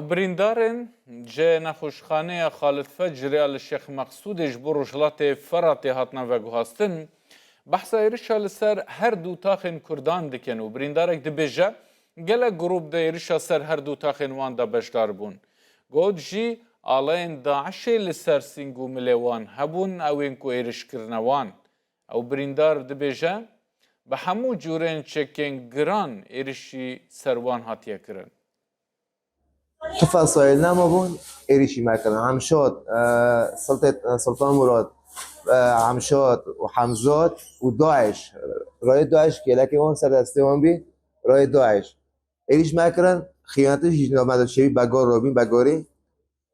بریندارن جه نخوشخانه خالد فجر الشیخ مقصود اجبر رجلات فرات هاتنا و گوهاستن بحث ایرشا لسر هر دو تاخن کردان دکن و بریندارک دبیجه گله گروب ده ایرشا سر هر دو تاخن وان دا بشدار بون گود جی آلین داعشه لسر سنگو ملیوان هبون اوین کو ایرش کرنوان او بریندار دبیجه به همو جورین چکن گران ایرشی سروان هاتیه کرن تو فصایل نمابون ایریشی مکرن همشاد سلطان مراد همشاد و حمزات و داعش رای داعش که لکه اون سر دسته اون بی رای داعش ایریش مکرن خیانتش جناب شوی بگار روبین بگاری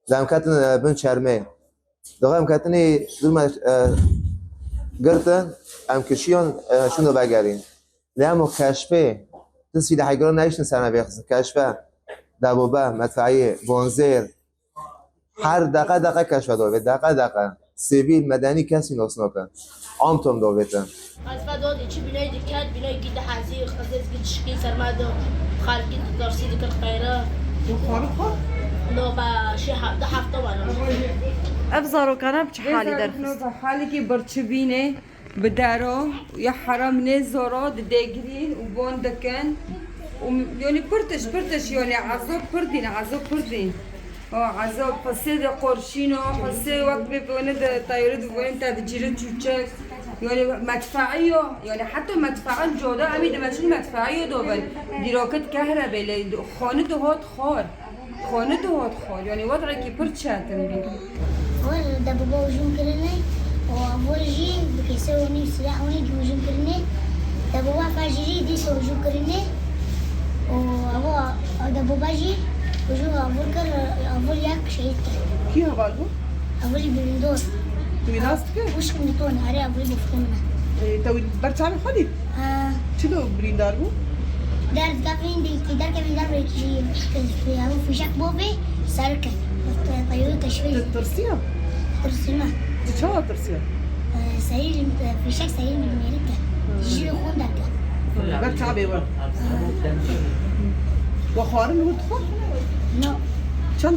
زمکتن بن چرمه دقیقا مکتنی دور گرتن ام کشیان شونو بگرین لیمو کشفه تسویل حیگران نیشن سرنا بیخصن کشفه دبابه مدفعی وانزیر هر دقیقه کشف داوید دقیقه سیویل مدنی کسی ناس نکن عام توم داویدن از بعد چی بینای دکت بینای گیده حزی خزیز گید شکی سرمدو خالقی درسی دکر خیره نو با شی ده هفته وانا ابزارو کنه بچه حالی در خست حالی که برچبینه بدارو یا حرام نزارو دگرین و بوندکن يعني برتش يعني عذاب بردين عذاب حسيت قرشينو حسيت وقت بيبوند طيرد وين تدجيرد تشوتشك يعني مدفعيه يعني حتى مدفع الجوده اميد ماشين مدفعيه دوبل ديروكت كهرباء خانه هات يعني وضعك برتشاتن بي ولا ده بابا وجون كرني وابورجي بكيسوني سلاحوني وجون كرني ده بابا فاجري دي وجون كرني وابو ده باباجي وجو ابول ياك شهيد كي هبالو ابولي بلندور تويناستك وش كنتون هري ابولي بفتمنا توي برچامي خالد چلو بريندارو دار كافين دي كدار كافين دار في ابو في شك بوبي سركه طيور تشويه ترسينا شو ترسيا سرير في شك سرير من امريكا يجي يخون درجه برچامي وخوارن ودخل No.